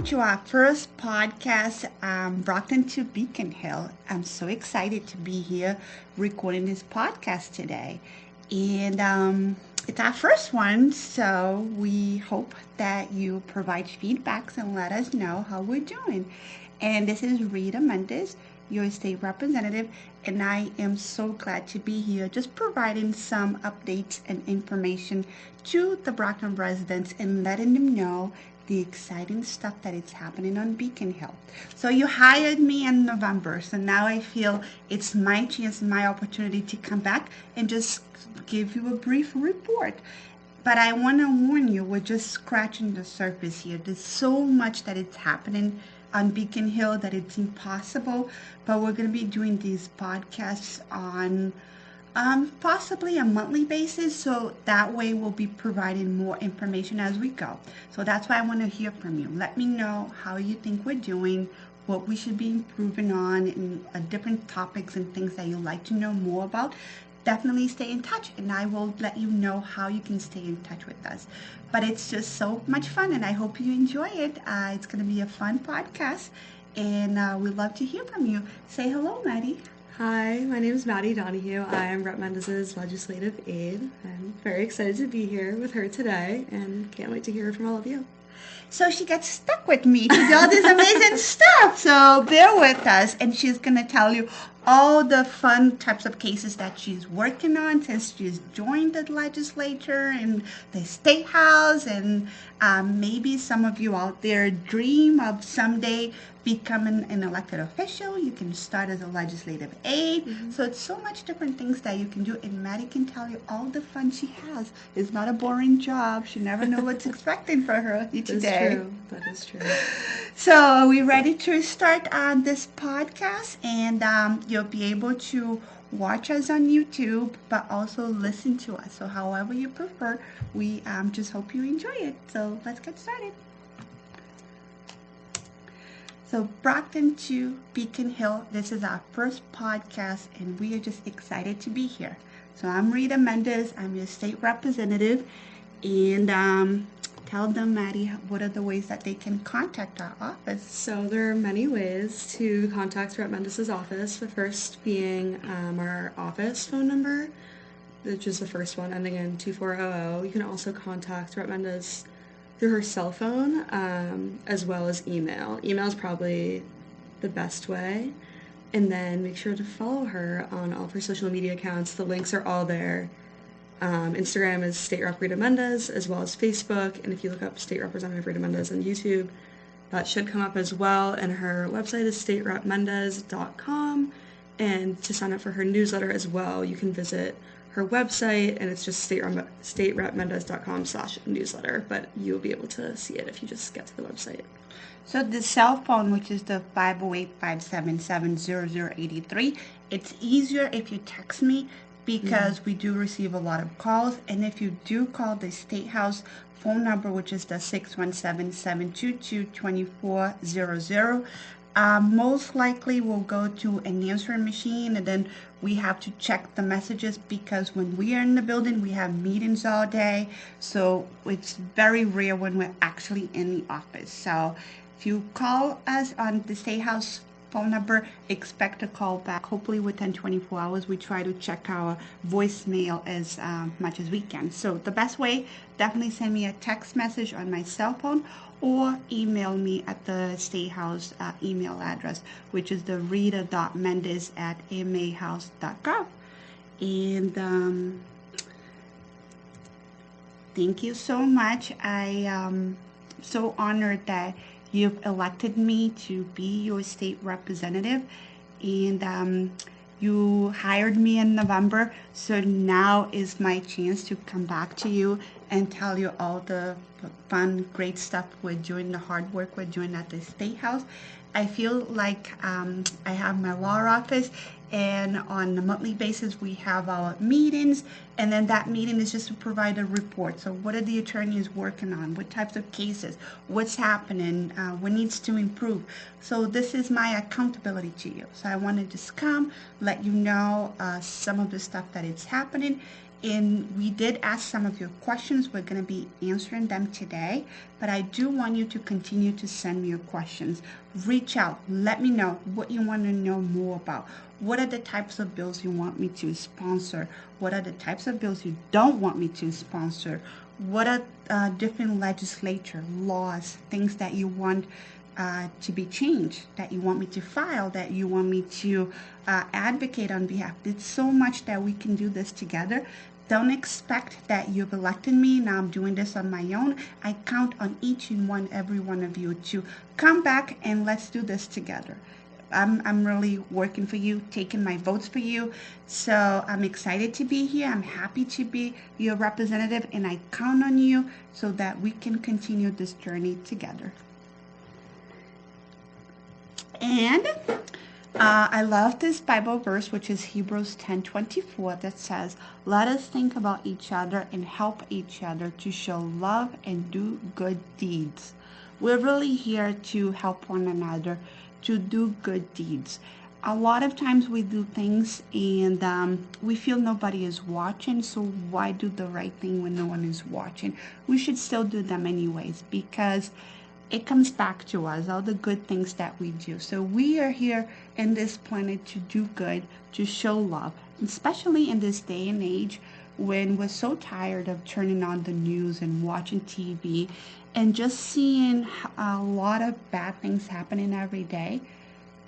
to our first podcast, Brockton to Beacon Hill. I'm so excited to be here recording this podcast today. And it's our first one, so we hope that you provide feedbacks and let us know how we're doing. And this is Rita Mendez, your state representative, and I am so glad to be here just providing some updates and information to the Brockton residents and letting them know the exciting stuff that is happening on Beacon Hill. So you hired me in November, so now I feel it's my chance, my opportunity to come back and just give you a brief report. But I want to warn you, we're just scratching the surface here. There's so much that is happening on Beacon Hill that it's impossible, but we're going to be doing these podcasts on possibly a monthly basis, so that way we'll be providing more information as we go. So that's why I want to hear from you. Let me know how you think we're doing, what we should be improving on, and different topics and things that you'd like to know more about. Definitely stay in touch, and I will let you know how you can stay in touch with us. But it's just so much fun, and I hope you enjoy it. It's going to be a fun podcast, and we'd love to hear from you. Say hello, Maddie. Hi, my name is Maddie Donahue. I am Rep. Mendez's legislative aide. I'm very excited to be here with her today and can't wait to hear from all of you. So she gets stuck with me to do all this amazing stuff. So bear with us, and she's going to tell you all the fun types of cases that she's working on since she's joined the legislature and the state house. And maybe some of you out there dream of someday becoming an elected official. You can start as a legislative aide. So it's so much different things that you can do, and Maddie can tell you all the fun she has. It's not a boring job. She never knows what's expecting for her each day. That is true. So are we ready to start on this podcast? And you'll be able to watch us on YouTube, but also listen to us. So however you prefer, we just hope you enjoy it. So let's get started. So Brockton to Beacon Hill, this is our first podcast, and we are just excited to be here. So I'm Rita Mendez, I'm your state representative, and tell them, Maddie, what are the ways that they can contact our office? So there are many ways to contact Rep. Mendez's office. The first being our office phone number, which is the first one, ending in 2400. You can also contact Rep. Mendez through her cell phone, as well as email. Email is probably the best way. And then make sure to follow her on all of her social media accounts. The links are all there. Instagram is State Rep. Rita Mendez, as well as Facebook. And if you look up State Representative Rita Mendez on YouTube, that should come up as well. And her website is staterepmendez.com. And to sign up for her newsletter as well, you can visit her website, and it's just staterepmendez.com/newsletter, but you'll be able to see it if you just get to the website. So the cell phone, which is the 508-577-0083, it's easier if you text me because we do receive a lot of calls. And if you do call the State House phone number, which is the 617-722-2400, most likely we'll go to an answering machine, and then we have to check the messages because when we are in the building, we have meetings all day. So it's very rare when we're actually in the office. So if you call us on the State House phone number, expect a call back. Hopefully within 24 hours, we try to check our voicemail as much as we can. So the best way, definitely send me a text message on my cell phone or email me at the State House email address, which is the rita.mendez@mahouse.gov. And thank you so much. I am so honored that you've elected me to be your state representative, and you hired me in November, so now is my chance to come back to you and tell you all the fun, great stuff we're doing, the hard work we're doing at the State House. I feel like I have my law office, And on a monthly basis, we have our meetings, and then that meeting is just to provide a report. So what are the attorneys working on? What types of cases? What's happening? What needs to improve? So this is my accountability to you. So I want to just come, let you know some of the stuff that is happening. And we did ask some of your questions. We're going to be answering them today, but I do want you to continue to send me your questions. Reach out. Let me know what you want to know more about. What are the types of bills you want me to sponsor? What are the types of bills you don't want me to sponsor? What are different legislature laws, things that you want to be changed, that you want me to file, that you want me to advocate on behalf? It's so much that we can do this together. Don't expect that you've elected me, now I'm doing this on my own. I count on each and every one of you to come back and let's do this together. I'm really working for you, taking my votes for you. So I'm excited to be here. I'm happy to be your representative, and I count on you so that we can continue this journey together. And I love this Bible verse, which is Hebrews 10:24, that says, "Let us think about each other and help each other to show love and do good deeds." We're really here to help one another, to do good deeds. A lot of times we do things and we feel nobody is watching, so why do the right thing when no one is watching? We should still do them anyways, because it comes back to us, all the good things that we do. So we are here in this planet to do good, to show love, especially in this day and age when we're so tired of turning on the news and watching TV and just seeing a lot of bad things happening every day.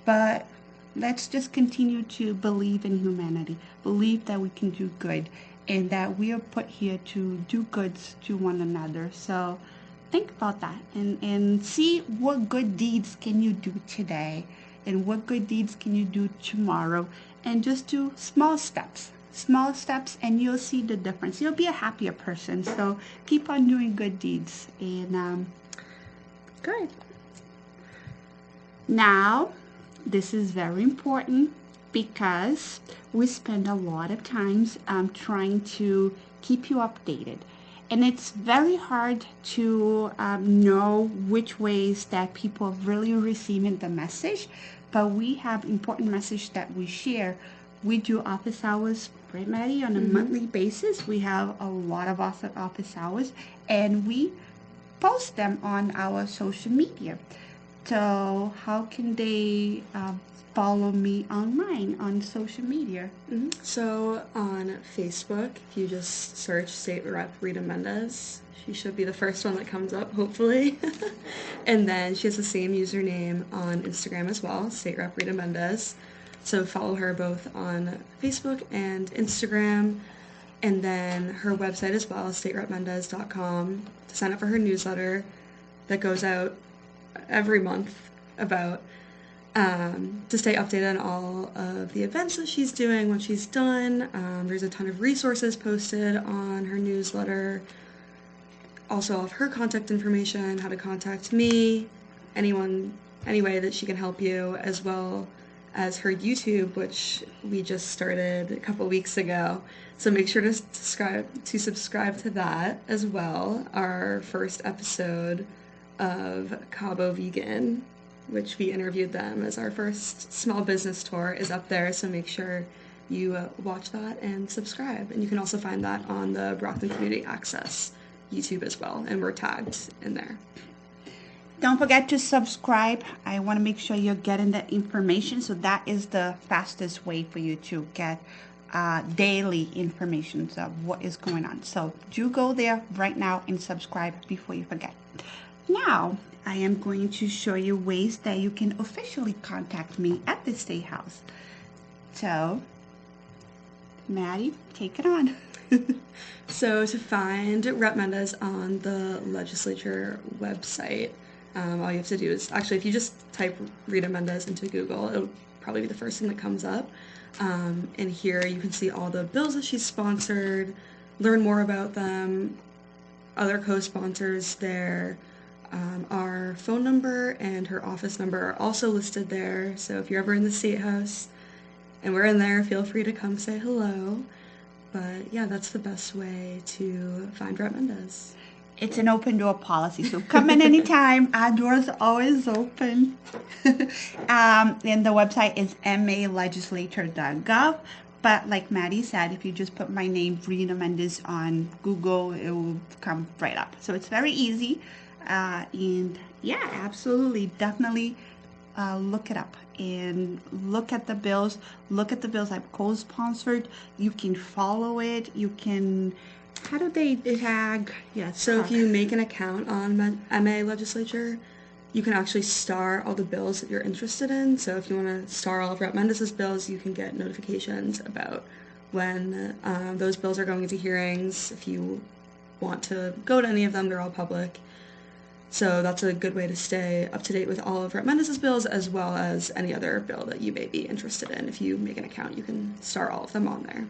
But let's just continue to believe in humanity, believe that we can do good, and that we are put here to do goods to one another. So think about that and see what good deeds can you do today and what good deeds can you do tomorrow, and just do small steps, and you'll see the difference. You'll be a happier person. So keep on doing good deeds. And good. Now, this is very important because we spend a lot of times trying to keep you updated. And it's very hard to know which ways that people are really receiving the message, but we have important message that we share. We do office hours, right, Maddie, on a monthly basis. We have a lot of office hours, and we post them on our social media. So how can they follow me online on social media? So on Facebook, if you just search State Rep Rita Mendez, she should be the first one that comes up, hopefully. And then she has the same username on Instagram as well, State Rep Rita Mendez. So follow her both on Facebook and Instagram. And then her website as well, staterepmendez.com, to sign up for her newsletter that goes out every month about to stay updated on all of the events that she's doing, what she's done. There's a ton of resources posted on her newsletter. Also, all of her contact information, how to contact me, any way that she can help you, as well as her YouTube, which we just started a couple weeks ago. So make sure to subscribe to that as well. Our first episode of Cabo Vegan, which we interviewed them as our first small business tour, is up there. So make sure you watch that and subscribe. And you can also find that on the Brockton Community Access YouTube as well. And we're tagged in there. Don't forget to subscribe. I want to make sure you're getting the information. So that is the fastest way for you to get daily information of what is going on. So do go there right now and subscribe before you forget. Now, I am going to show you ways that you can officially contact me at the State House. So, Maddie, take it on. So to find Rep Mendez on the legislature website, all you have to do is, actually, if you just type Rita Mendez into Google, it'll probably be the first thing that comes up. And here you can see all the bills that she's sponsored, learn more about them, other co-sponsors there. Our phone number and her office number are also listed there. So if you're ever in the State House and we're in there. Feel free to come say hello. But yeah, that's the best way to find Rep Mendez. It's an open door policy, so come in anytime. Our doors are always open. And the website is malegislature.gov. But like Maddie said, if you just put my name, Rena Mendez, on Google, it will come right up. So it's very easy. And yeah, absolutely, definitely look it up and look at the bills. Look at the bills I've co-sponsored. You can follow it. You can, how do they tag? Yeah, so if you make an account on MA Legislature, you can actually star all the bills that you're interested in. So if you want to star all of Rep Mendez's bills, you can get notifications about when those bills are going into hearings. If you want to go to any of them, they're all public. So that's a good way to stay up to date with all of Rep Mendez's bills, as well as any other bill that you may be interested in. If you make an account, you can star all of them on there.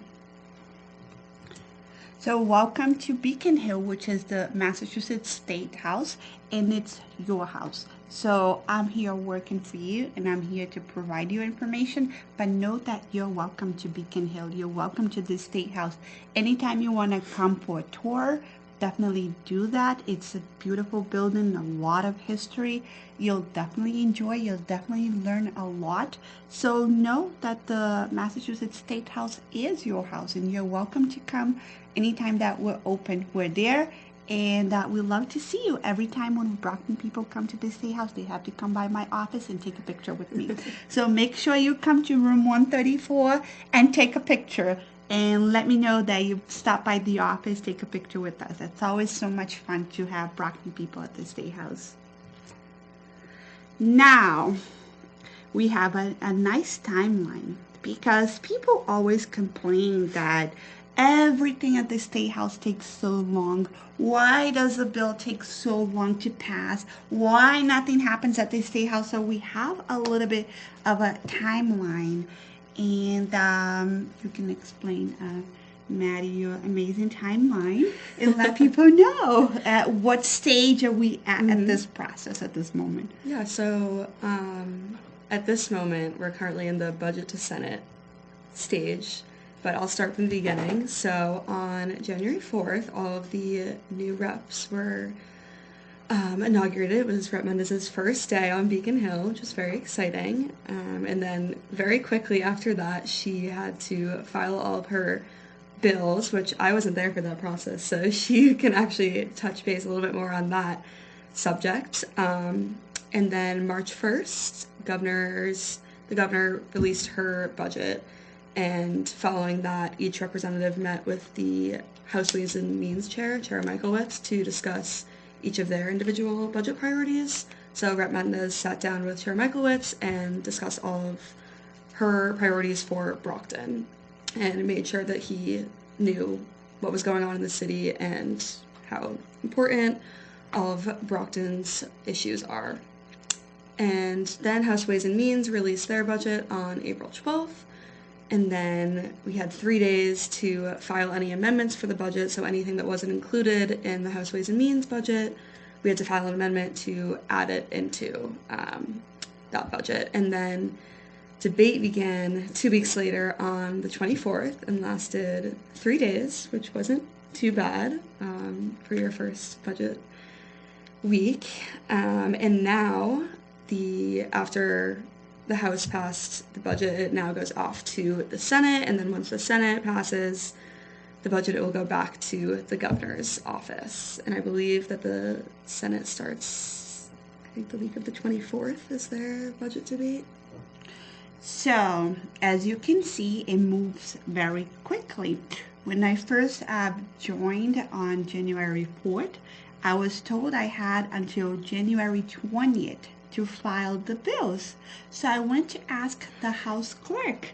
So welcome to Beacon Hill, which is the Massachusetts State House, and it's your house. So I'm here working for you, and I'm here to provide you information, but know that you're welcome to Beacon Hill. You're welcome to the State House. Anytime you want to come for a tour, definitely do that. It's a beautiful building, a lot of history. You'll definitely enjoy, you'll definitely learn a lot. So know that the Massachusetts State House is your house, and you're welcome to come anytime that we're open. We're there, and we love to see you. Every time when Brockton people come to the State House, they have to come by my office and take a picture with me. So make sure you come to room 134 and take a picture. And let me know that you stop by the office, take a picture with us. It's always so much fun to have Brockton people at the State House. Now, we have a nice timeline because people always complain that everything at the State House takes so long. Why does a bill take so long to pass? Why nothing happens at the State House? So we have a little bit of a timeline, and you can explain, Maddie, your amazing timeline, and let people know at what stage are we at this process at this moment. Yeah, so at this moment, we're currently in the budget to Senate stage, but I'll start from the beginning. So on January 4th, all of the new reps were inaugurated. It was Rep Mendez's first day on Beacon Hill, which was very exciting. And then very quickly after that, she had to file all of her bills, which I wasn't there for that process, so she can actually touch base a little bit more on that subject. And then March 1st, the governor released her budget, and following that, each representative met with the House Ways and Means Chair Michaelwitz, to discuss each of their individual budget priorities. So Rep Mendez sat down with Chair Michaelwitz and discussed all of her priorities for Brockton, and made sure that he knew what was going on in the city and how important all of Brockton's issues are. And then House Ways and Means released their budget on April 12th. And then we had 3 days to file any amendments for the budget. So anything that wasn't included in the House Ways and Means budget, we had to file an amendment to add it into that budget. And then debate began 2 weeks later on the 24th and lasted 3 days, which wasn't too bad for your first budget week. And now, after the House passed the budget, it now goes off to the Senate, and then once the Senate passes the budget, it will go back to the governor's office. And I believe that the Senate starts, I think, the week of the 24th is their budget debate. So, as you can see, it moves very quickly. When I first joined on January 4th, I was told I had until January 20th to file the bills. So I went to ask the House clerk.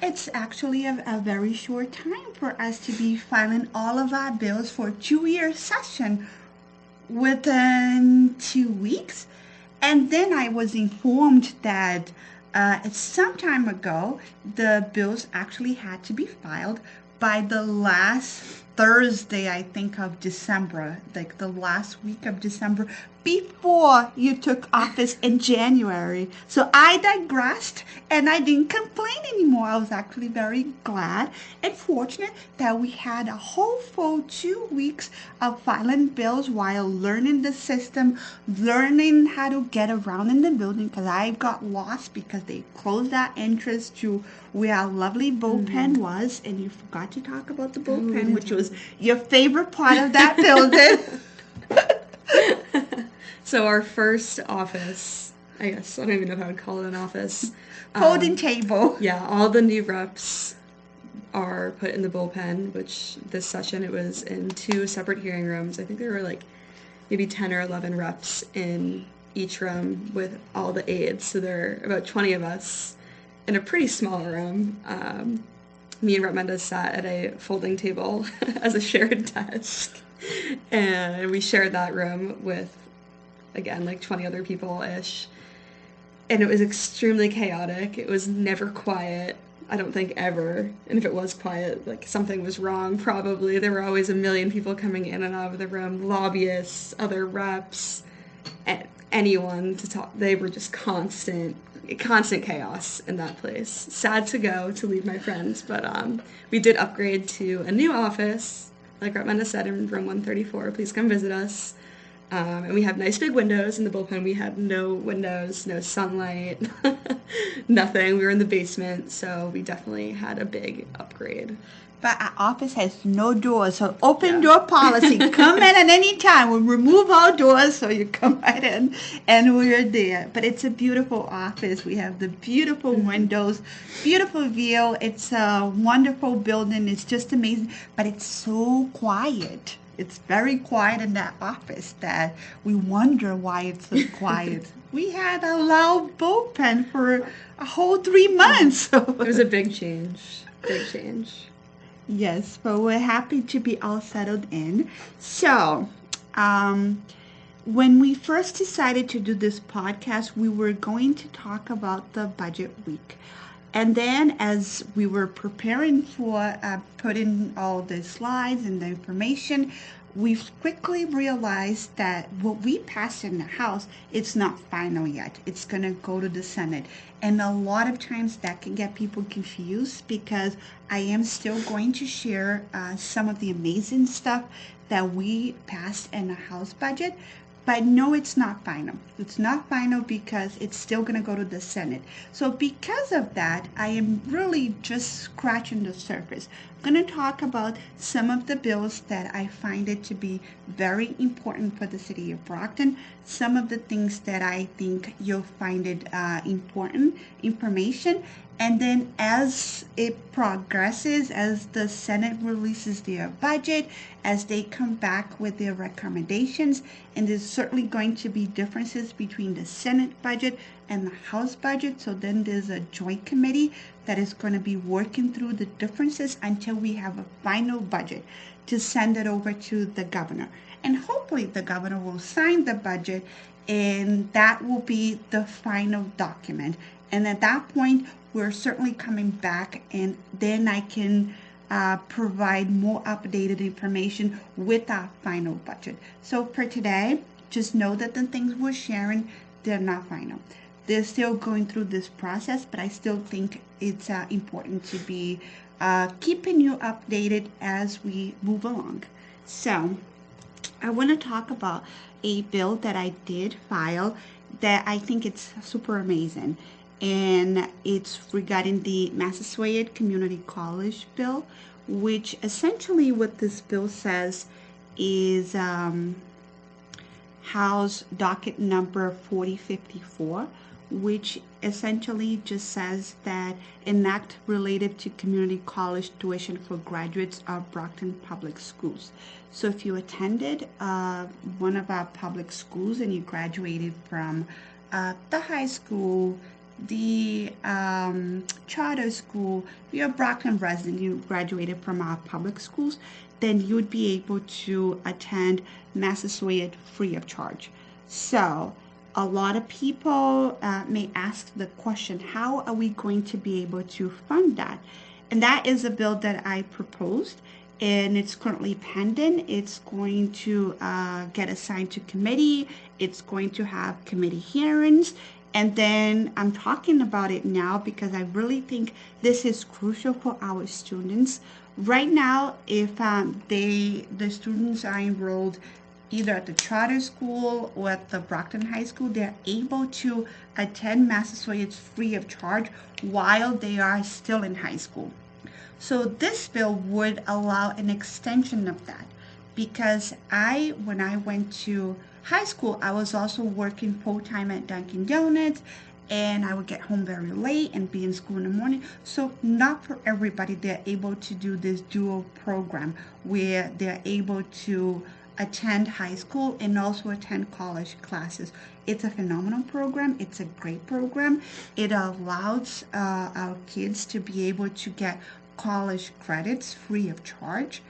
It's actually a very short time for us to be filing all of our bills for a 2-year session within 2 weeks. And then I was informed that some time ago, the bills actually had to be filed by the last Thursday, I think, of December, like the last week of December, before you took office in January. So I digressed and I didn't complain anymore. I was actually very glad and fortunate that we had a whole full 2 weeks of filing bills while learning the system, learning how to get around in the building because I got lost because they closed that entrance to where our lovely bullpen was. And you forgot to talk about the bullpen, which was your favorite part of that building. So our first office, I guess, I don't even know how to call it an office. Folding table. Yeah, all the new reps are put in the bullpen, which this session it was in 2 separate hearing rooms. I think there were like maybe 10 or 11 reps in each room with all the aides. So there are about 20 of us in a pretty small room. Me and Rep Mendez sat at a folding table as a shared desk. And we shared that room with, again, like 20 other people-ish. And it was extremely chaotic. It was never quiet, I don't think ever. And if it was quiet, like something was wrong probably. There were always a million people coming in and out of the room, lobbyists, other reps, anyone to talk. They were just constant chaos in that place. Sad to leave my friends, but we did upgrade to a new office. Like Rep Mendez said, in room 134, please come visit us. And we have nice big windows. In the bullpen, we had no windows, no sunlight, nothing. We were in the basement, so we definitely had a big upgrade. But our office has no doors, so open door policy. Come in at any time. We'll remove all doors so you come right in, and we're there. But it's a beautiful office. We have the beautiful windows, beautiful view. It's a wonderful building. It's just amazing. But it's so quiet. It's very quiet in that office that we wonder why it's so quiet. We had a loud bullpen for a whole 3 months. It was a big change. Big change. Yes, but we're happy to be all settled in. So, when we first decided to do this podcast, we were going to talk about the budget week. And then as we were preparing for putting all the slides and the information, we quickly realized that what we passed in the House, it's not final yet. It's going to go to the Senate. And a lot of times that can get people confused because I am still going to share some of the amazing stuff that we passed in the House budget. But no, it's not final. It's not final because it's still going to go to the Senate. So because of that, I am really just scratching the surface. I'm going to talk about some of the bills that I find it to be very important for the city of Brockton. Some of the things that I think you'll find it important information. And then as it progresses, as the Senate releases their budget, as they come back with their recommendations, and there's certainly going to be differences between the Senate budget and the House budget. So then there's a joint committee that is going to be working through the differences until we have a final budget to send it over to the governor. And hopefully the governor will sign the budget, and that will be the final document. And at that point, we're certainly coming back, and then I can provide more updated information with our final budget. So for today, just know that the things we're sharing, they're not final. They're still going through this process, but I still think it's important to be keeping you updated as we move along. So I want to talk about a bill that I did file that I think it's super amazing. And it's regarding the Massasoit Community College bill, which essentially what this bill says is House docket number 4054, which essentially just says that an act related to community college tuition for graduates of Brockton Public Schools. So if you attended one of our public schools and you graduated from the high school, the charter school, you're a Brockton resident, you graduated from our public schools, then you would be able to attend Massasoit free of charge. So a lot of people may ask the question, how are we going to be able to fund that? And that is a bill that I proposed. and it's currently pending. It's going to get assigned to committee. It's going to have committee hearings. And then I'm talking about it now because I really think this is crucial for our students. Right now, if the students are enrolled either at the charter school or at the Brockton High School, they're able to attend Massasoit's free of charge while they are still in high school. So this bill would allow an extension of that because when I went to high school, I was also working full time at Dunkin' Donuts, and I would get home very late and be in school in the morning. So not for everybody, they're able to do this dual program where they're able to attend high school and also attend college classes. It's a phenomenal program. It's a great program. It allows our kids to be able to get college credits free of charge.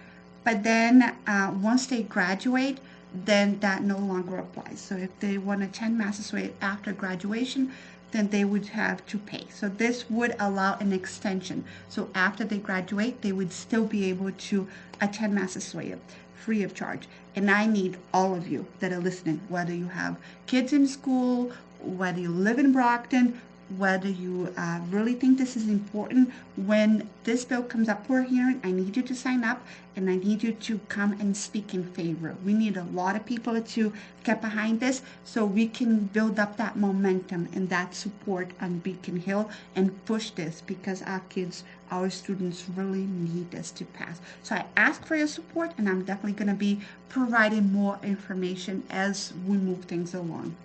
But then once they graduate, then that no longer applies. So if they want to attend Massasoit after graduation, then they would have to pay. So this would allow an extension. So after they graduate, they would still be able to attend Massasoit free of charge. And I need all of you that are listening, whether you have kids in school, whether you live in Brockton, whether you really think this is important. When this bill comes up for a hearing, I need you to sign up and I need you to come and speak in favor. We need a lot of people to get behind this so we can build up that momentum and that support on Beacon Hill and push this because our kids, our students really need this to pass. So I ask for your support, and I'm definitely going to be providing more information as we move things along.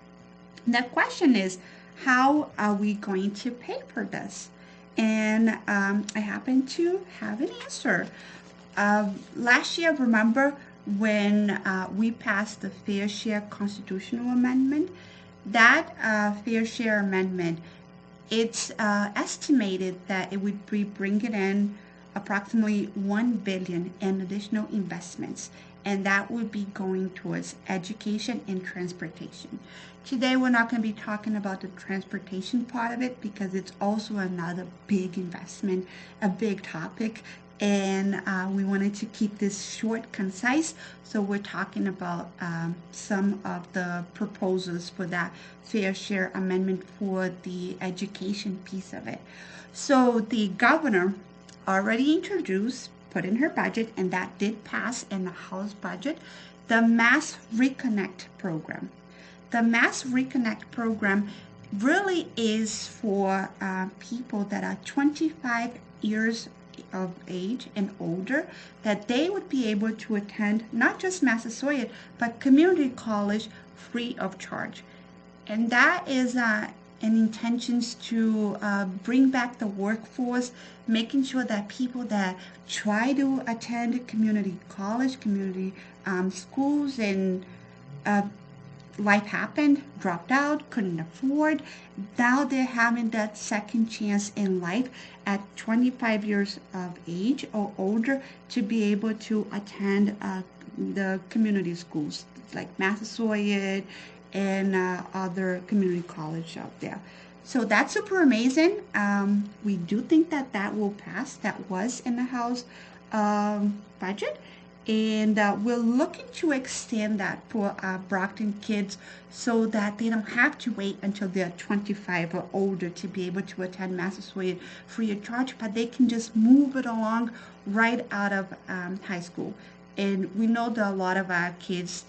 The question is, how are we going to pay for this? And I happen to have an answer. Last year, remember when we passed the Fair Share Constitutional Amendment? That Fair Share Amendment, it's estimated that it would be bringing in approximately 1 billion in additional investments, and that would be going towards education and transportation. Today we're not going to be talking about the transportation part of it because it's also another big investment, a big topic, and we wanted to keep this short, concise. So we're talking about some of the proposals for that Fair Share Amendment for the education piece of it. So the governor already introduced, put in her budget, and that did pass in the House budget, the Mass Reconnect program. The Mass Reconnect program really is for people that are 25 years of age and older, that they would be able to attend not just Massasoit, but community college free of charge. And that is an intentions to bring back the workforce, making sure that people that try to attend community college, community schools, and life happened, dropped out, couldn't afford. Now they're having that second chance in life at 25 years of age or older to be able to attend the community schools like Massasoit and other community college out there. So that's super amazing. We do think that that will pass. That was in the House budget. And we're looking to extend that for Brockton kids so that they don't have to wait until they're 25 or older to be able to attend Massasoit free of charge, but they can just move it along right out of high school. And we know that a lot of our kids,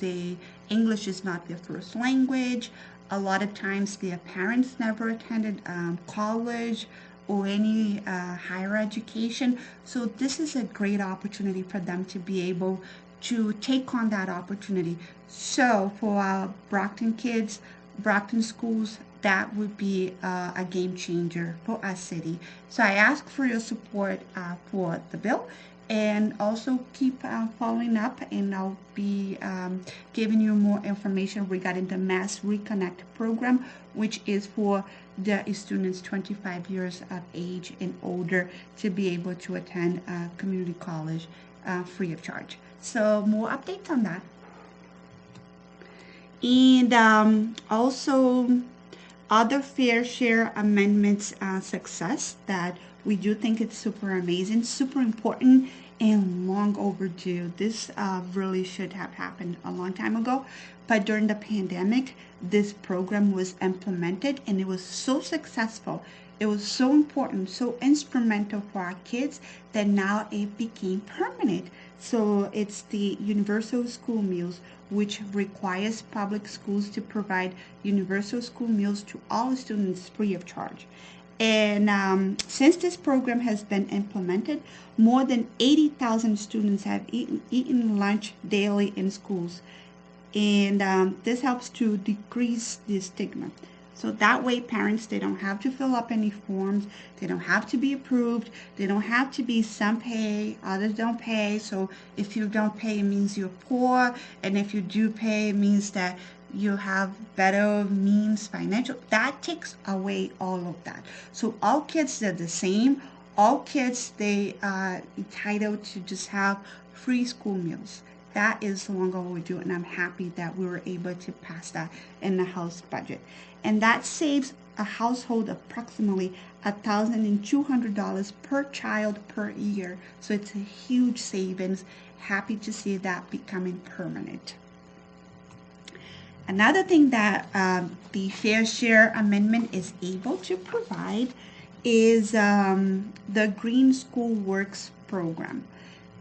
English is not their first language. A lot of times their parents never attended college or any higher education. So this is a great opportunity for them to be able to take on that opportunity. So for our Brockton kids, Brockton schools, that would be a game changer for our city. So I ask for your support for the bill, and also keep following up, and I'll be giving you more information regarding the Mass Reconnect program, which is for the students 25 years of age and older to be able to attend community college free of charge. So more updates on that. And also other fair share amendments success that we do think it's super amazing, super important, and long overdue. This really should have happened a long time ago, but during the pandemic, this program was implemented and it was so successful. It was so important, so instrumental for our kids that now it became permanent. So it's the universal school meals, which requires public schools to provide universal school meals to all students free of charge. And since this program has been implemented, more than 80,000 students have eaten lunch daily in schools. And this helps to decrease the stigma. So that way, parents, they don't have to fill up any forms. They don't have to be approved. They don't have to be some pay, others don't pay. So if you don't pay, it means you're poor. And if you do pay, it means that you have better means financial. That takes away all of that. So all kids are the same. All kids, they are entitled to just have free school meals. That is long overdue, and I'm happy that we were able to pass that in the House budget. And that saves a household approximately $1,200 per child per year. So it's a huge savings. Happy to see that becoming permanent. Another thing that the Fair Share Amendment is able to provide is the Green School Works program.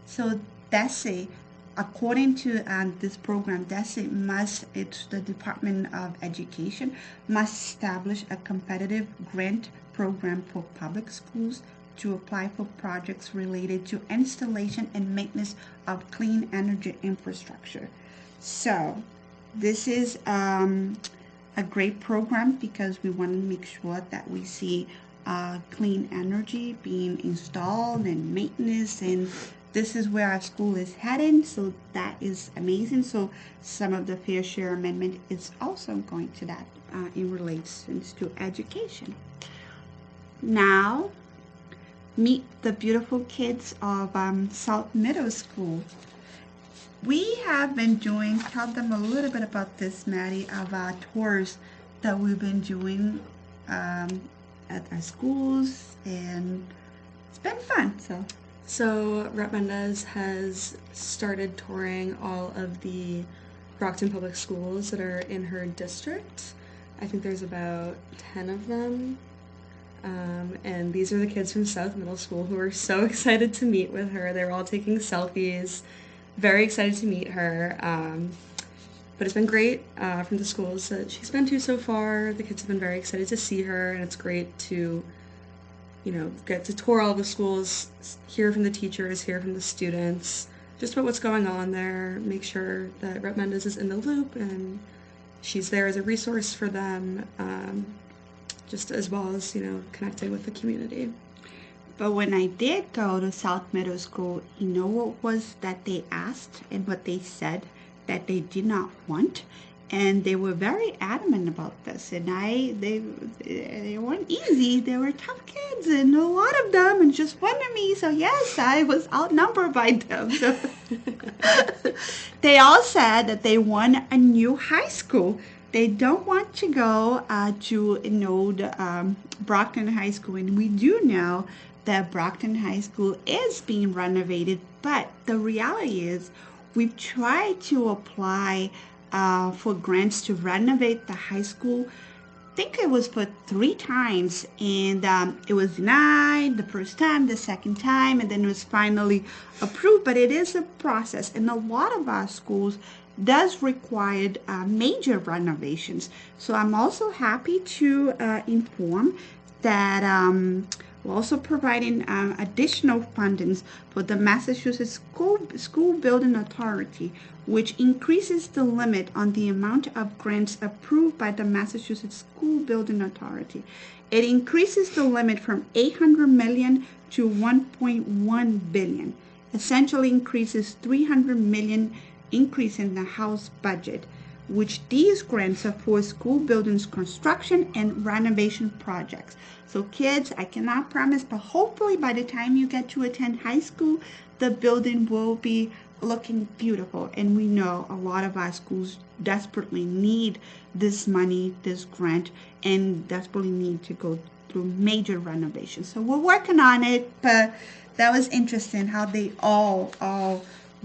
So DESE, according to this program, DESE it's the Department of Education, must establish a competitive grant program for public schools to apply for projects related to installation and maintenance of clean energy infrastructure. So this is a great program because we want to make sure that we see clean energy being installed and maintenance, and this is where our school is heading. So that is amazing. So some of the Fair Share Amendment is also going to that in relation to education. Now, meet the beautiful kids of South Middle School. We have been doing, tell them a little bit about this, Maddie, of our tours that we've been doing at our schools, and it's been fun. So Rep Mendez has started touring all of the Brockton public schools that are in her district. I think there's about 10 of them. And these are the kids from South Middle School who are so excited to meet with her. They were all taking selfies, very excited to meet her. But it's been great from the schools that she's been to so far. The kids have been very excited to see her, and it's great to, get to tour all the schools, hear from the teachers, hear from the students, just about what's going on there, make sure that Rep Mendez is in the loop and she's there as a resource for them, just as well as, connecting with the community. But when I did go to South Middle School, you know what was that they asked and what they said that they did not want? And they were very adamant about this. And they weren't easy. They were tough kids, and a lot of them, and just one of me. So yes, I was outnumbered by them. So they all said that they want a new high school. They don't want to go to the Brockton High School, and we do know that Brockton High School is being renovated. But the reality is, we've tried to apply for grants to renovate the high school. I think it was for 3 times, and it was denied the first time, the second time, and then it was finally approved. But it is a process, and a lot of our schools does require major renovations. So I'm also happy to inform that we're also providing additional fundings for the Massachusetts School Building Authority, which increases the limit on the amount of grants approved by the Massachusetts School Building Authority. It increases the limit from $800 million to $1.1 billion, essentially increases $300 million increase in the House budget, which these grants are for school buildings construction and renovation projects. So kids, I cannot promise, but hopefully by the time you get to attend high school, the building will be looking beautiful. And we know a lot of our schools desperately need this money, this grant, and desperately need to go through major renovations. So we're working on it, but that was interesting how they all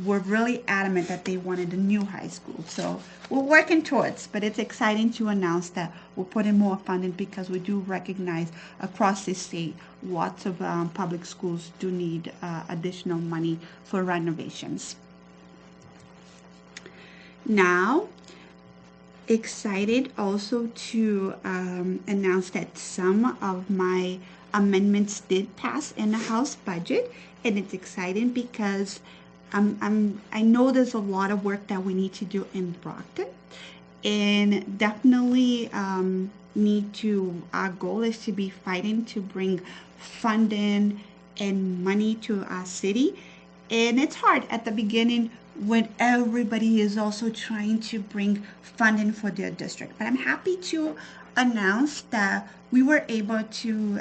were really adamant that they wanted a new high school. So we're working towards, but it's exciting to announce that we're putting more funding because we do recognize across the state lots of public schools do need additional money for renovations. Now, excited also to announce that some of my amendments did pass in the House budget, and it's exciting because I know there's a lot of work that we need to do in Brockton, and definitely need to. Our goal is to be fighting to bring funding and money to our city, and it's hard at the beginning when everybody is also trying to bring funding for their district. But I'm happy to announce that we were able to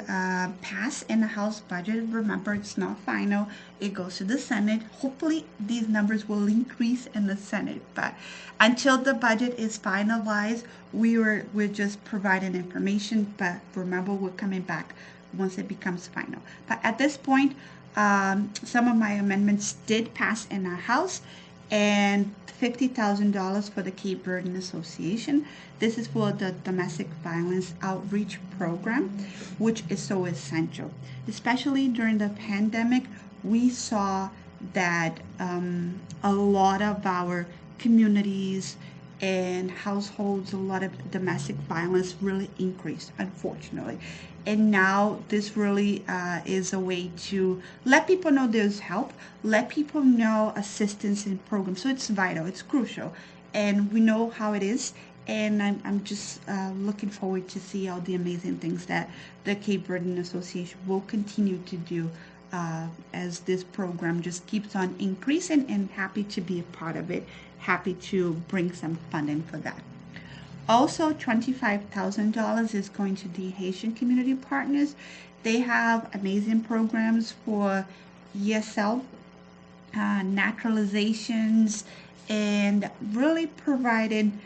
pass in the House budget. Remember, it's not final. It goes to the Senate. Hopefully, these numbers will increase in the Senate. But until the budget is finalized, we're just providing information. But remember, we're coming back once it becomes final. But at this point, some of my amendments did pass in our House, and $50,000 for the Cape Verdean Association. This is for the domestic violence outreach program, which is so essential. Especially during the pandemic, we saw that a lot of our communities and households, a lot of domestic violence really increased, unfortunately. And now this really is a way to let people know there's help, let people know assistance in programs. So it's vital, it's crucial, and we know how it is. And I'm just looking forward to see all the amazing things that the Cape Verdean Association will continue to do as this program just keeps on increasing, and happy to be a part of it, happy to bring some funding for that. Also, $25,000 is going to the Haitian Community Partners. They have amazing programs for ESL, naturalizations, and really providing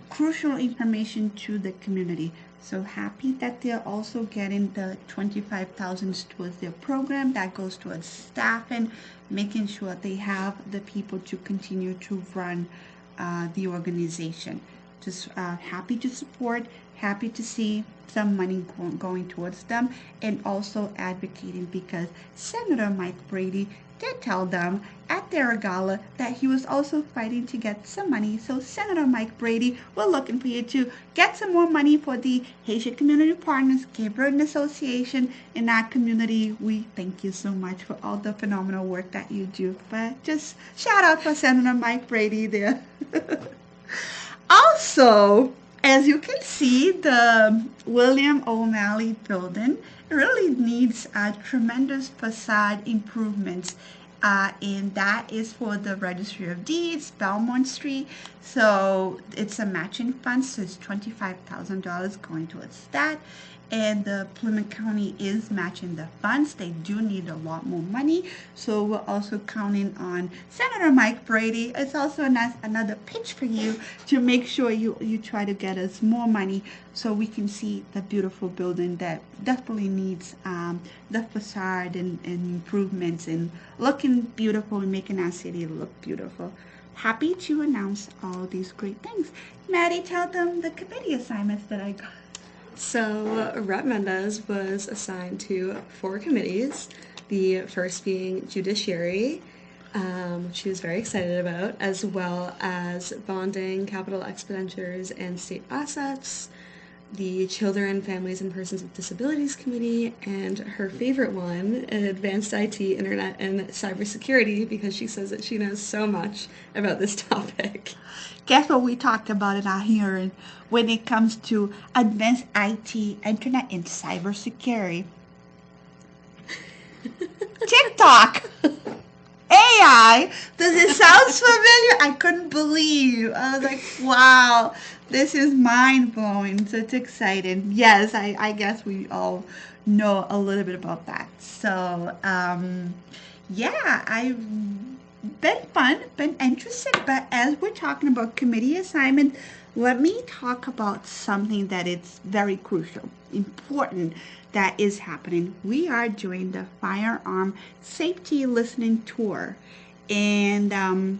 crucial information to the community. So happy that they're also getting the 25,000 towards their program. That goes towards staffing, making sure they have the people to continue to run the organization. Just happy to support, happy to see some money going towards them, and also advocating because Senator Mike Brady did tell them at their gala that he was also fighting to get some money. So Senator Mike Brady, we're looking for you to get some more money for the Haitian Community Partners, Cape Verdean Association in our community. We thank you so much for all the phenomenal work that you do. But just shout out for Senator Mike Brady there. Also, as you can see, the William O'Malley building really needs tremendous facade improvements. And that is for the Registry of Deeds, Belmont Street. So it's a matching fund, so it's $25,000 going towards that. And the Plymouth County is matching the funds. They do need a lot more money. So we're also counting on Senator Mike Brady. It's also another pitch for you to make sure you try to get us more money so we can see the beautiful building that definitely needs the facade and improvements and looking beautiful and making our city look beautiful. Happy to announce all these great things. Maddie, tell them the committee assignments that I got. So, Rep Mendez was assigned to 4 committees, the first being Judiciary, which she was very excited about, as well as Bonding, Capital Expenditures, and State Assets, the Children, Families, and Persons with Disabilities Committee, and her favorite one, Advanced IT, Internet, and Cybersecurity, because she says that she knows so much about this topic. Guess what we talked about in our hearing when it comes to advanced IT, internet, and cybersecurity? TikTok! AI! Does it sound familiar? I couldn't believe. I was like, wow, this is mind blowing. So it's exciting. Yes, I guess we all know a little bit about that. So, yeah, I been fun, been interesting, but as we're talking about committee assignment, let me talk about something that is very crucial, important that is happening. We are doing the firearm safety listening tour, and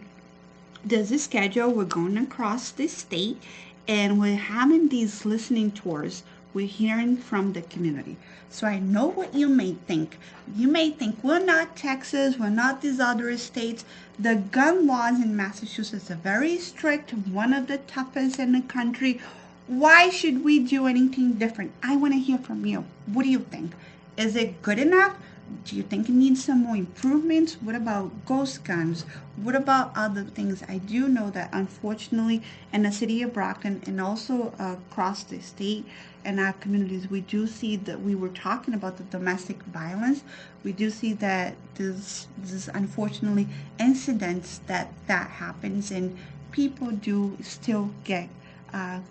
there's a schedule. We're going across the state, and we're having these listening tours. We're hearing from the community. So I know what you may think. You may think we're not Texas, we're not these other states. The gun laws in Massachusetts are very strict, one of the toughest in the country. Why should we do anything different? I want to hear from you. What do you think? Is it good enough? Do you think it needs some more improvements? What about ghost guns? What about other things? I do know that unfortunately in the city of Brockton and also across the state and our communities, we do see that we were talking about the domestic violence. We do see that there's unfortunately incidents that happens, and people do still get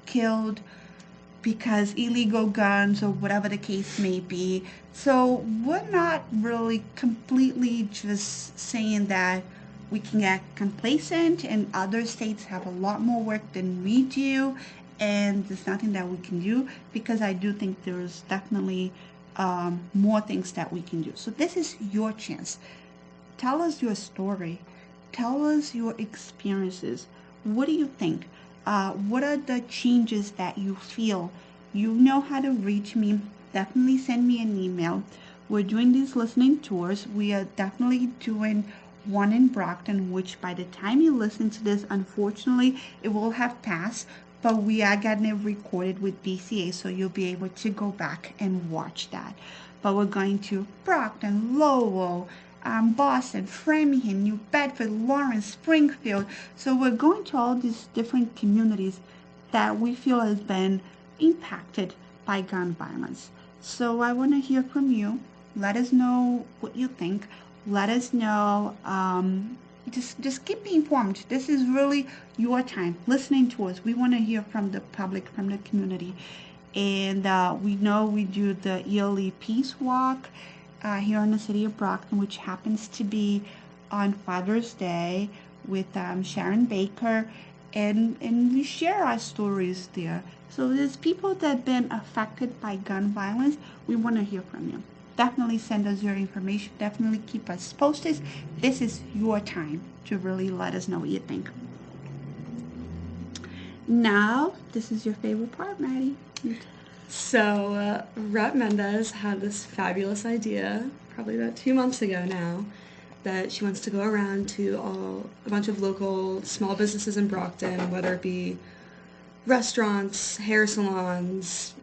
killed because illegal guns or whatever the case may be. So we're not really completely just saying that we can get complacent, and other states have a lot more work than we do, and there's nothing that we can do, because I do think there's definitely more things that we can do. So this is your chance. Tell us your story. Tell us your experiences. What do you think? What are the changes that you feel? You know how to reach me. Definitely send me an email. We're doing these listening tours. We are definitely doing one in Brockton, which by the time you listen to this, unfortunately, it will have passed. But we are getting it recorded with BCA, so you'll be able to go back and watch that. But we're going to Brockton, Lowell, Boston, Framingham, New Bedford, Lawrence, Springfield. So we're going to all these different communities that we feel has been impacted by gun violence. So I want to hear from you. Let us know what you think. Let us know. Just keep me informed. This is really your time listening to us. We want to hear from the public, from the community. And we know we do the yearly peace walk here in the city of Brockton, which happens to be on Father's Day with Sharon Baker, and we share our stories there. So there's people that have been affected by gun violence. We want to hear from you. Definitely send us your information. Definitely keep us posted. This is your time to really let us know what you think. Now, this is your favorite part, Maddie. So, Rep Mendez had this fabulous idea, probably about 2 months ago now, that she wants to go around to a bunch of local small businesses in Brockton, whether it be restaurants, hair salons,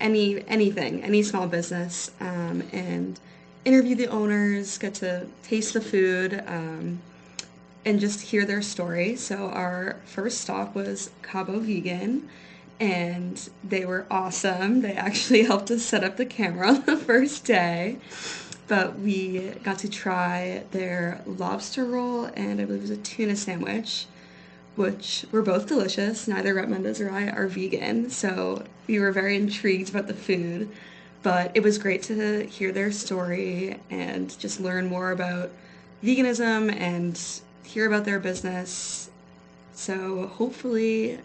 any small business, and interview the owners, get to taste the food, and just hear their story. So our first stop was Cabo Vegan, and they were awesome. They actually helped us set up the camera on the first day, but we got to try their lobster roll, and I believe it was a tuna sandwich, which were both delicious. Neither Rep Mendez or I are vegan, so we were very intrigued about the food. But it was great to hear their story and just learn more about veganism and hear about their business. So hopefully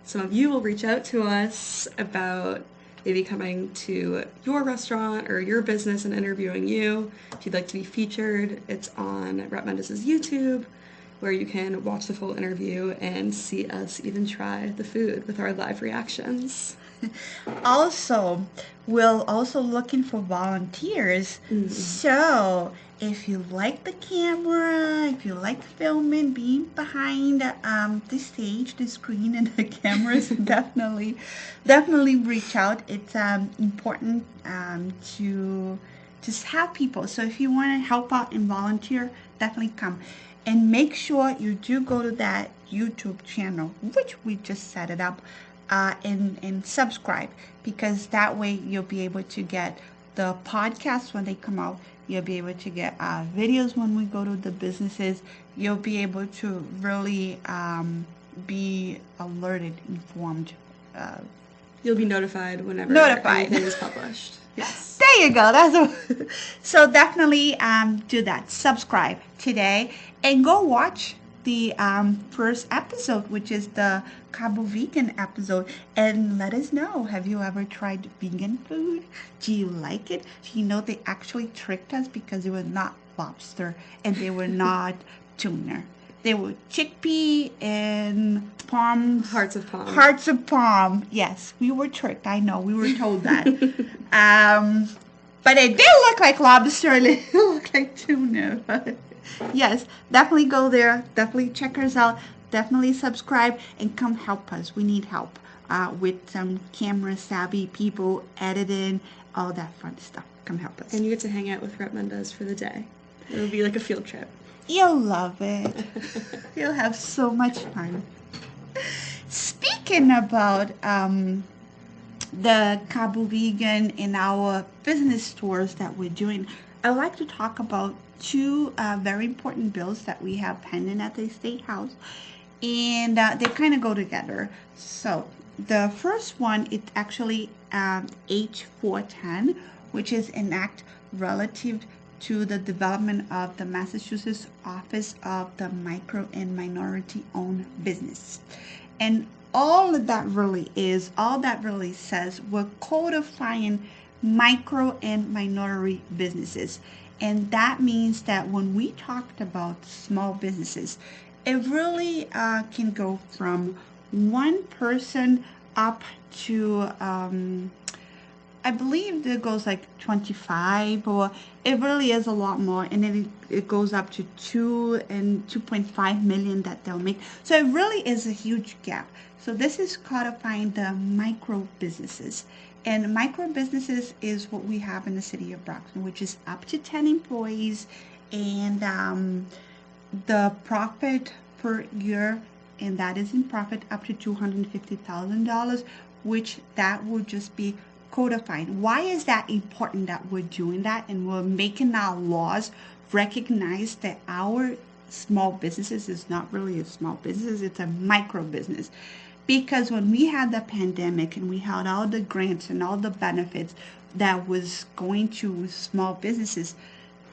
some of you will reach out to us about maybe coming to your restaurant or your business and interviewing you. If you'd like to be featured, it's on Rep Mendez's YouTube, where you can watch the full interview and see us even try the food with our live reactions. Also, we're also looking for volunteers. So if you like the camera, if you like filming, being behind the stage, the screen, and the cameras, definitely reach out. It's important to just have people. So if you want to help out and volunteer, definitely come. And make sure you do go to that YouTube channel, which we just set it up, and subscribe, because that way you'll be able to get the podcasts when they come out. You'll be able to get videos when we go to the businesses. You'll be able to really be alerted, informed. You'll be notified whenever Notified. anything is published. Yes. There There you go. So definitely do that. Subscribe today and go watch the first episode, which is the Cabo Vegan episode, and let us know. Have you ever tried vegan food? Do you like it? Do you know they actually tricked us because it was not lobster and they were not tuna. They were chickpea and palms. Hearts of palm. Hearts of palm. Yes, we were tricked. I know. We were told that. But it did look like lobster. It looked like tuna. But yes, definitely go there. Definitely check us out. Definitely subscribe and come help us. We need help with some camera savvy people, editing, all that fun stuff. Come help us. And you get to hang out with Rep Mendez for the day. It'll be like a field trip. You'll love it. You'll have so much fun. Speaking about the Cabo Vegan in our business stores that we're doing, I'd like to talk about two very important bills that we have pending at the State House, and they kind of go together. So the first one, it's actually H410, which is an act relative to the development of the Massachusetts Office of the Micro and Minority Owned Business. And all that really says, we're codifying micro and minority businesses. And that means that when we talked about small businesses, it really can go from one person up to I believe it goes like 25, or it really is a lot more, and then it goes up to 2 and 2.5 million that they'll make. So it really is a huge gap. So this is codifying the micro businesses. And micro businesses is what we have in the city of Brockton, which is up to 10 employees, and the profit per year, and that is in profit up to $250,000, which that would just be codifying. Why is that important that we're doing that and we're making our laws recognize that our small businesses is not really a small business, it's a micro business? Because when we had the pandemic and we had all the grants and all the benefits that was going to small businesses,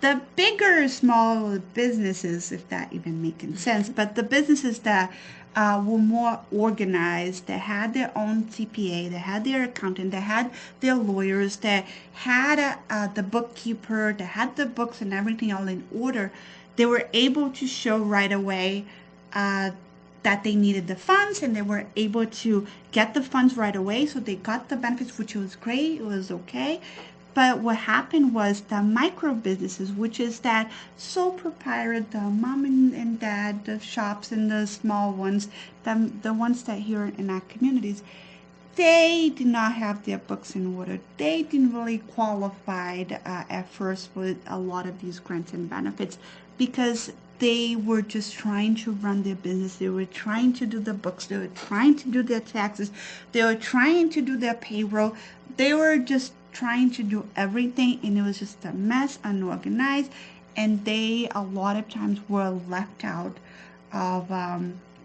the bigger small businesses, if that even making sense, but the businesses that were more organized, that had their own CPA, that had their accountant, that had their lawyers, that had the bookkeeper, that had the books and everything all in order, they were able to show right away that they needed the funds, and they were able to get the funds right away. So they got the benefits, which was great. It was okay. But what happened was the micro businesses, which is that sole proprietor, the mom and dad, the shops and the small ones, the ones that here in our communities, they did not have their books in order. They didn't really qualify at first for a lot of these grants and benefits because they were just trying to run their business. They were trying to do the books. They were trying to do their taxes. They were trying to do their payroll. They were just trying to do everything, and it was just a mess, unorganized, and they a lot of times were left out of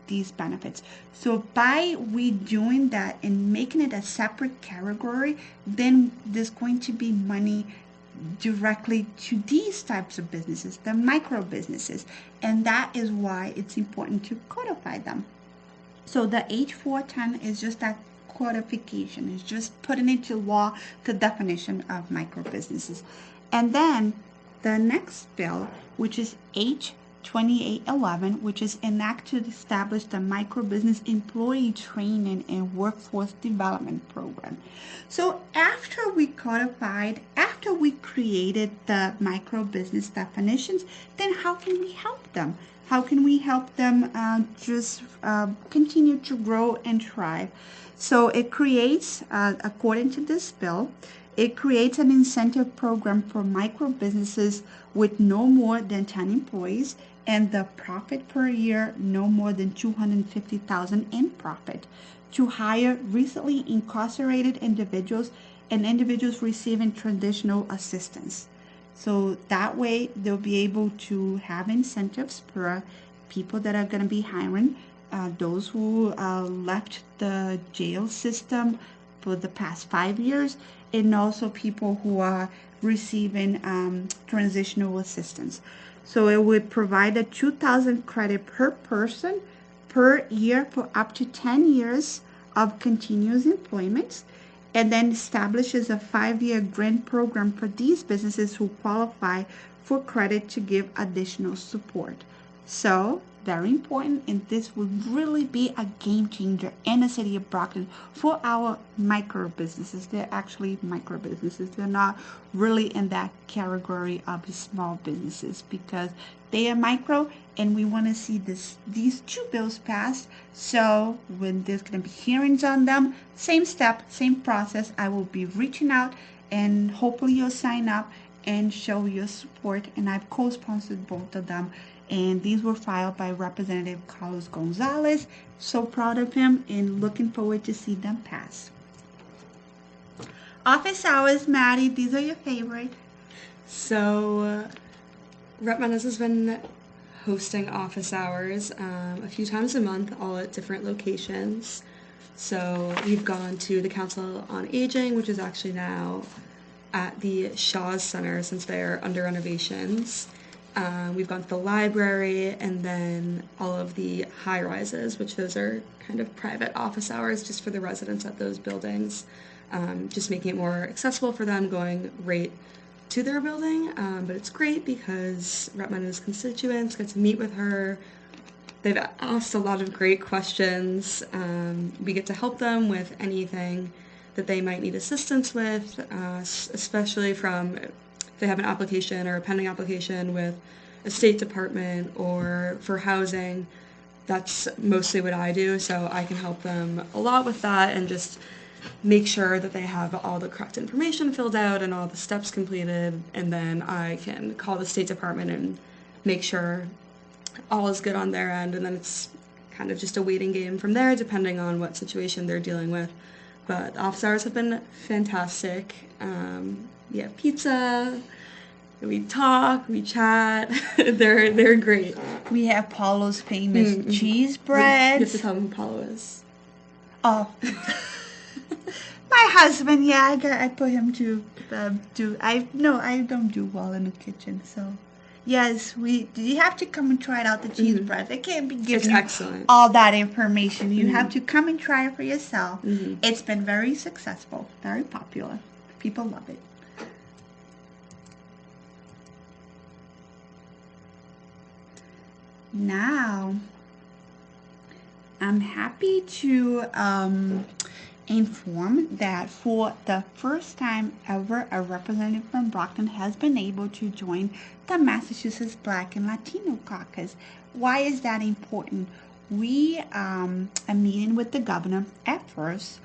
these benefits. So by we doing that and making it a separate category, then there's going to be money directly to these types of businesses, the micro businesses, and that is why it's important to codify them. So the H410 is just that codification. It's just putting into law the definition of micro businesses. And then the next bill, which is H2811, which is an act to establish the micro business employee training and workforce development program. So after we created the micro business definitions, then how can we help them? How can we help them continue to grow and thrive? So it creates, according to this bill, it creates an incentive program for micro businesses with no more than 10 employees and the profit per year no more than $250,000 in profit to hire recently incarcerated individuals and individuals receiving transitional assistance. So that way they'll be able to have incentives for people that are going to be hiring, those who left the jail system for the past 5 years, and also people who are receiving transitional assistance. So it would provide a 2,000 credit per person per year for up to 10 years of continuous employment, and then establishes a 5-year grant program for these businesses who qualify for credit to give additional support. So, very important, and this would really be a game changer in the city of Brockton for our micro businesses. They're actually micro businesses. They're not really in that category of small businesses because they are micro, and we want to see these two bills passed. So when there's going to be hearings on them, same step, same process. I will be reaching out, and hopefully you'll sign up and show your support. And I've co-sponsored both of them, and these were filed by Representative Carlos Gonzalez. So proud of him and looking forward to see them pass. Office hours, Maddie, these are your favorite. So, Rep Mendes has been hosting office hours a few times a month, all at different locations. So we've gone to the Council on Aging, which is actually now at the Shaw's Center since they're under renovations. We've gone to the library, and then all of the high rises, which those are kind of private office hours just for the residents at those buildings, just making it more accessible for them going right to their building. But it's great because Rep Mendes' constituents get to meet with her. They've asked a lot of great questions. We get to help them with anything that they might need assistance with, especially from if they have an application or a pending application with a state department or for housing. That's mostly what I do, so I can help them a lot with that and just make sure that they have all the correct information filled out and all the steps completed, and then I can call the State Department and make sure all is good on their end, and then it's kind of just a waiting game from there depending on what situation they're dealing with. But the office hours have been fantastic. We have pizza, we talk, we chat. they're great. We have Paulo's famous cheese bread. You have to tell them who Paulo is. Oh. My husband, yeah, I put him to do. I don't do well in the kitchen, so yes, you have to come and try it out, the cheese bread. I can't be giving you excellent. all that information. You have to come and try it for yourself. It's been very successful, very popular. People love it. Now, I'm happy to inform that for the first time ever, a representative from Brockton has been able to join the Massachusetts Black and Latino Caucus. Why is that important? We are meeting with the governor at first.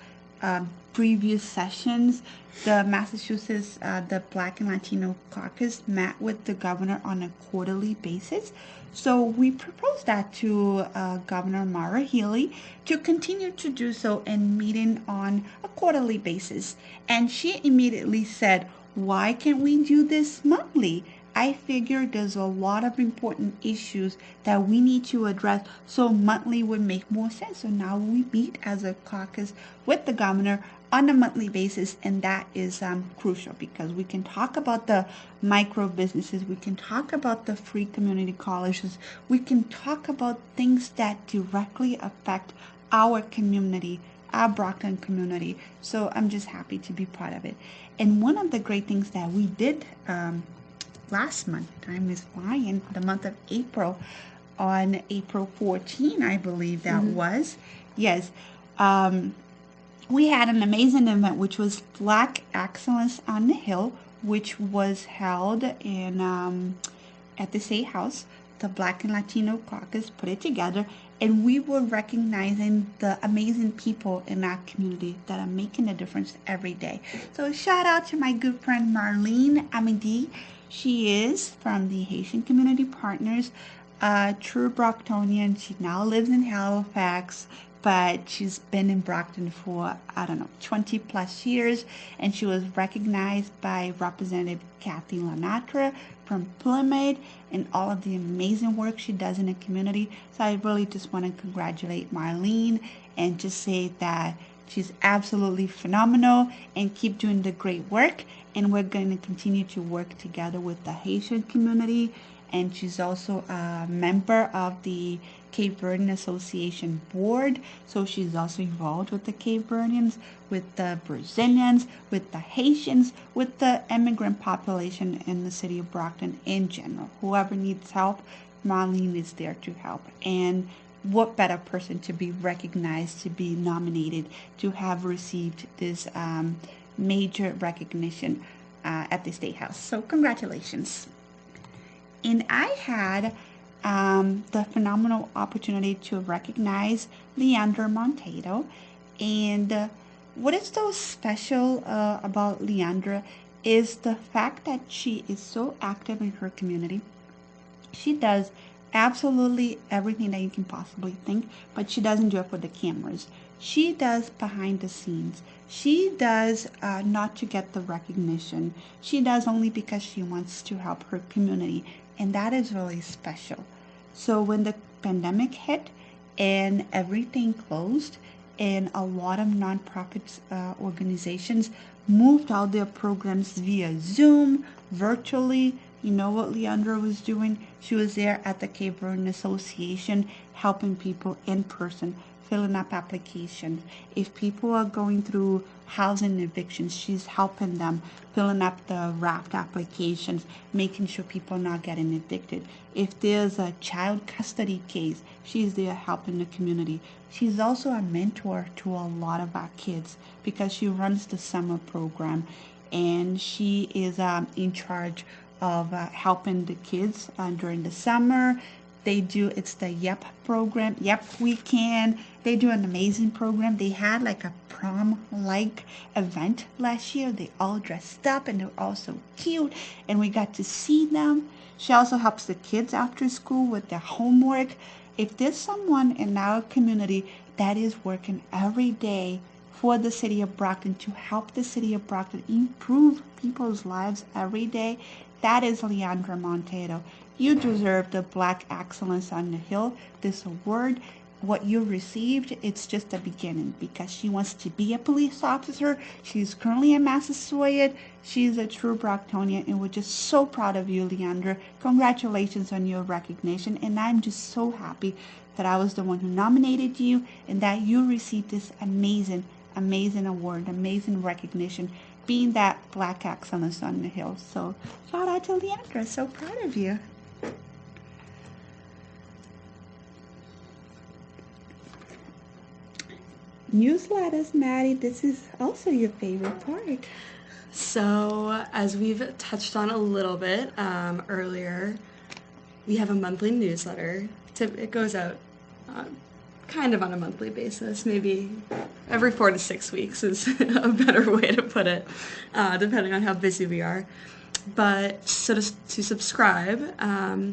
Previous sessions, the Massachusetts, the Black and Latino Caucus met with the governor on a quarterly basis. So we proposed that to Governor Mara Healey to continue to do so and meeting on a quarterly basis. And she immediately said, why can't we do this monthly? I figure there's a lot of important issues that we need to address, so monthly would make more sense. So now we meet as a caucus with the governor on a monthly basis, and that is crucial because we can talk about the micro businesses, we can talk about the free community colleges, we can talk about things that directly affect our community, our Brockton community. So I'm just happy to be part of it. And one of the great things that we did last month, time is flying, the month of April, on April 14, I believe that was. Yes. We had an amazing event, which was Black Excellence on the Hill, which was held in at the State House. The Black and Latino Caucus put it together, and we were recognizing the amazing people in our community that are making a difference every day. So shout out to my good friend Marlene Amidi. She is from the Haitian Community Partners, true Brocktonian. She now lives in Halifax, but she's been in Brockton for, 20 plus years, and she was recognized by Representative Kathy Lanatra from Plymouth and all of the amazing work she does in the community. So I really just want to congratulate Marlene and just say that She's absolutely phenomenal and keep doing the great work. And we're going to continue to work together with the Haitian community. And she's also a member of the Cape Verdean Association board. So she's also involved with the Cape Verdeans, with the Brazilians, with the Haitians, with the immigrant population in the city of Brockton in general. Whoever needs help, Marlene is there to help. And what better person to be recognized, to be nominated, to have received this major recognition at the State House. So congratulations. And I had the phenomenal opportunity to recognize Leandra Monteiro. And what is so special about Leandra is the fact that she is so active in her community. She does absolutely everything that you can possibly think, but she doesn't do it for the cameras. She does behind the scenes. She does not to get the recognition. She does only because she wants to help her community, and that is really special. So when the pandemic hit and everything closed, and a lot of nonprofit organizations moved all their programs via Zoom, virtually. You know what Leandra was doing? She was there at the Cape Verdean Association helping people in person, filling up applications. If people are going through housing evictions, she's helping them, filling up the raft applications, making sure people are not getting evicted. If there's a child custody case, she's there helping the community. She's also a mentor to a lot of our kids because she runs the summer program, and she is in charge of helping the kids during the summer. It's the YEP program. Yep, we can. They do an amazing program. They had like a prom-like event last year. They all dressed up and they were all so cute, and we got to see them. She also helps the kids after school with their homework. If there's someone in our community that is working every day for the city of Brockton to help the city of Brockton improve people's lives every day, that is Leandra Monteiro. You deserve the Black Excellence on the Hill, this award. What you received, it's just the beginning because she wants to be a police officer. She's currently a Massasoit. She's a true Brocktonian, and we're just so proud of you, Leandra. Congratulations on your recognition, and I'm just so happy that I was the one who nominated you and that you received this amazing, amazing award, amazing recognition, being that Black Excellence on the Hill. So shout out to Leandra. So proud of you. Newsletters, Maddie. This is also your favorite part. So, as we've touched on a little bit earlier, we have a monthly newsletter. It goes out kind of on a monthly basis, maybe every 4 to 6 weeks is a better way to put it, depending on how busy we are. But so to subscribe,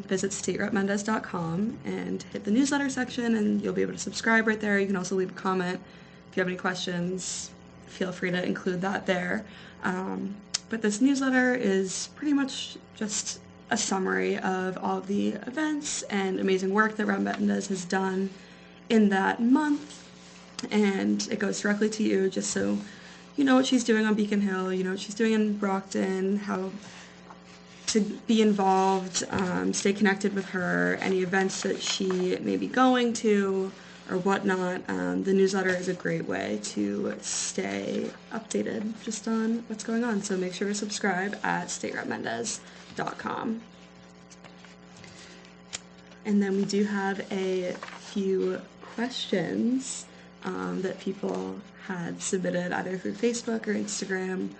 visit staterepmendez.com and hit the newsletter section, and you'll be able to subscribe right there. You can also leave a comment. If you have any questions, feel free to include that there. But this newsletter is pretty much just a summary of all of the events and amazing work that Rep Mendez has done in that month, and it goes directly to you just so you know what she's doing on Beacon Hill, you know what she's doing in Brockton, how to be involved, stay connected with her, any events that she may be going to or whatnot. The newsletter is a great way to stay updated just on what's going on, so make sure to subscribe at staterepmendez.com. And then we do have a few questions that people had submitted either through Facebook or Instagram,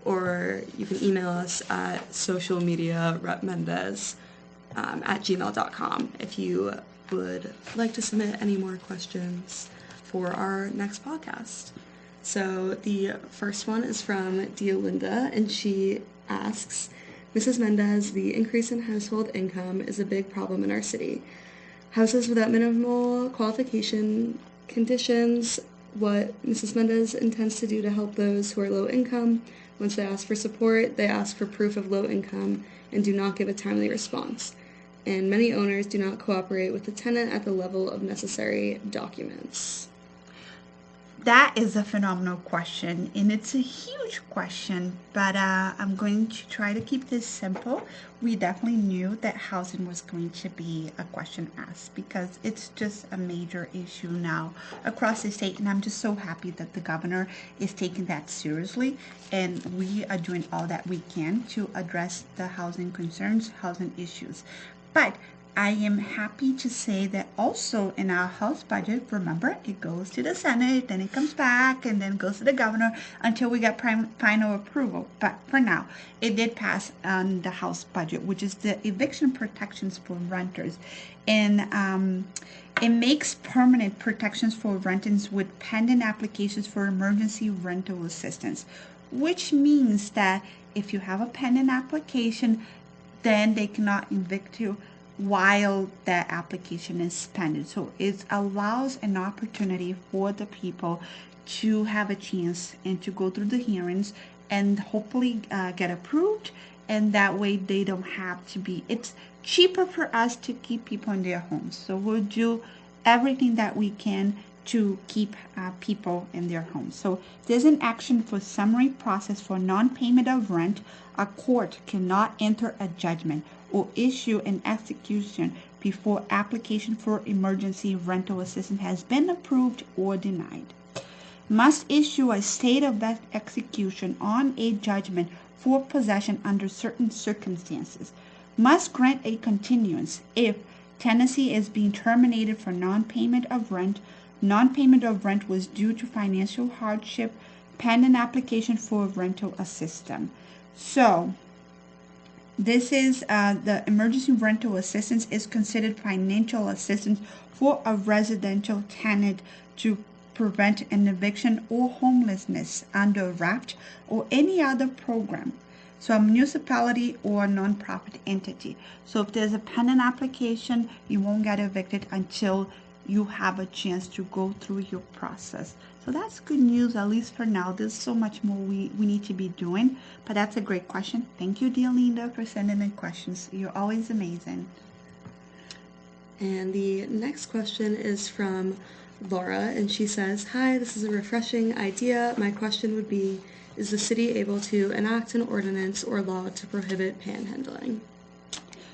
or you can email us at socialmediarepmendez at gmail.com if you would like to submit any more questions for our next podcast. So the first one is from Diolinda, and she asks, Mrs. Mendez, the increase in household income is a big problem in our city. Houses without minimal qualification conditions, what Mrs. Mendez intends to do to help those who are low income. Once they ask for support, they ask for proof of low income and do not give a timely response. And many owners do not cooperate with the tenant at the level of necessary documents. That is a phenomenal question, and it's a huge question, but I'm going to try to keep this simple. We definitely knew that housing was going to be a question asked because it's just a major issue now across the state, and I'm just so happy that the governor is taking that seriously, and we are doing all that we can to address the housing concerns, housing issues. But I am happy to say that also in our House budget, remember, it goes to the Senate, then it comes back, and then goes to the governor until we get final approval. But for now, it did pass on the House budget, which is the eviction protections for renters. And it makes permanent protections for renters with pending applications for emergency rental assistance, which means that if you have a pending application, then they cannot evict you while that application is pending. So it allows an opportunity for the people to have a chance and to go through the hearings and hopefully get approved. And that way they don't have to be, it's cheaper for us to keep people in their homes. So we'll do everything that we can to keep people in their homes. So there's an action for summary process for non-payment of rent. A court cannot enter a judgment or issue an execution before application for emergency rental assistance has been approved or denied. Must issue a state of execution on a judgment for possession under certain circumstances. Must grant a continuance if tenancy is being terminated for non-payment of rent. Non-payment of rent was due to financial hardship, pending application for rental assistance. So, this is the emergency rental assistance is considered financial assistance for a residential tenant to prevent an eviction or homelessness under RAPT or any other program. So a municipality or a nonprofit entity. So if there's a pending application, you won't get evicted until you have a chance to go through your process. So that's good news, at least for now. There's so much more we need to be doing, but that's a great question. Thank you, dear Linda, for sending in questions. You're always amazing. And the next question is from Laura, and she says, "Hi, this is a refreshing idea. My question would be, is the city able to enact an ordinance or law to prohibit panhandling?"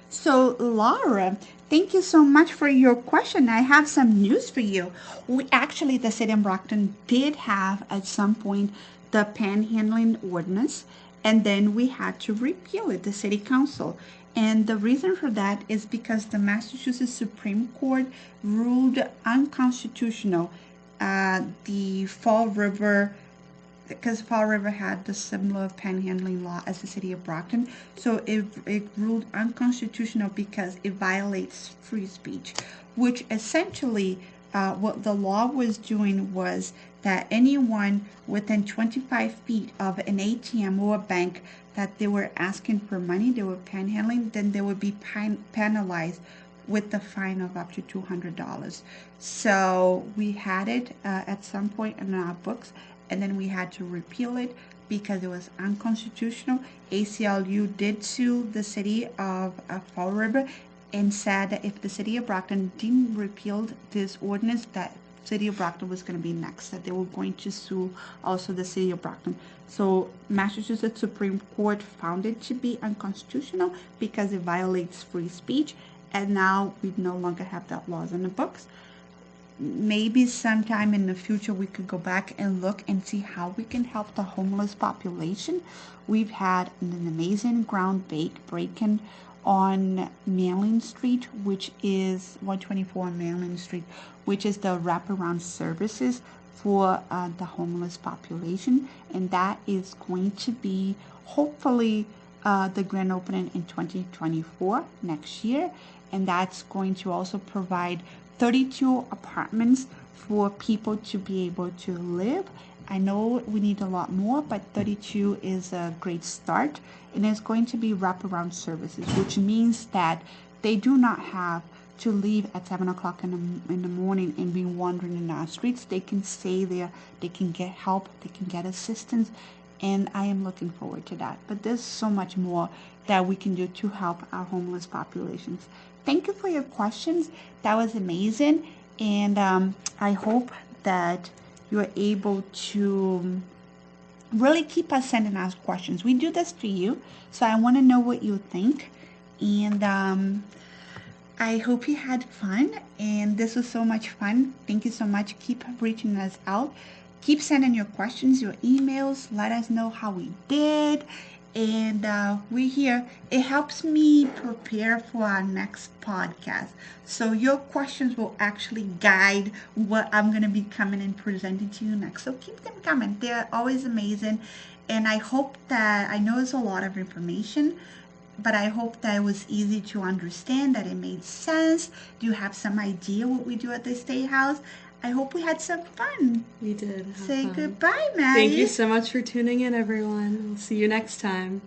So, Laura, thank you so much for your question. I have some news for you. We actually, the city of Brockton did have at some point the panhandling ordinance, and then we had to repeal it, the city council. And the reason for that is because the Massachusetts Supreme Court ruled unconstitutional the Fall River, because Fall River had the similar panhandling law as the city of Brockton. So it ruled unconstitutional because it violates free speech, which essentially what the law was doing was that anyone within 25 feet of an ATM or a bank that they were asking for money, they were panhandling, then they would be penalized with the fine of up to $200. So we had it at some point in our books, and then we had to repeal it because it was unconstitutional. ACLU did sue the city of Fall River and said that if the city of Brockton didn't repeal this ordinance, that city of Brockton was going to be next, that they were going to sue also the city of Brockton. So Massachusetts Supreme Court found it to be unconstitutional because it violates free speech, and now we no longer have that laws in the books. Maybe sometime in the future we could go back and look and see how we can help the homeless population. We've had an amazing groundbreaking on Main Street, which is 124 on Main Street, which is the wraparound services for the homeless population, and that is going to be hopefully the grand opening in 2024 next year, and that's going to also provide 32 apartments for people to be able to live. I know we need a lot more, but 32 is a great start. And it's going to be wraparound services, which means that they do not have to leave at 7 o'clock in the morning and be wandering in our streets. They can stay there, they can get help, they can get assistance, and I am looking forward to that. But there's so much more that we can do to help our homeless populations. Thank you for your questions. That was amazing, and I hope that you're able to really keep us sending us questions. We do this to you, so I want to know what you think. And I hope you had fun, and this was so much fun. Thank you so much. Keep reaching us out. Keep sending your questions, your emails. Let us know how we did. And we're here. It helps me prepare for our next podcast. So your questions will actually guide what I'm going to be coming and presenting to you next. So keep them coming. They're always amazing. And I hope that, I know it's a lot of information, but I hope that it was easy to understand, that it made sense. Do you have some idea what we do at the State House? I hope we had some fun. We did have Say fun. goodbye, Maddie. Thank you so much for tuning in, everyone. We'll see you next time.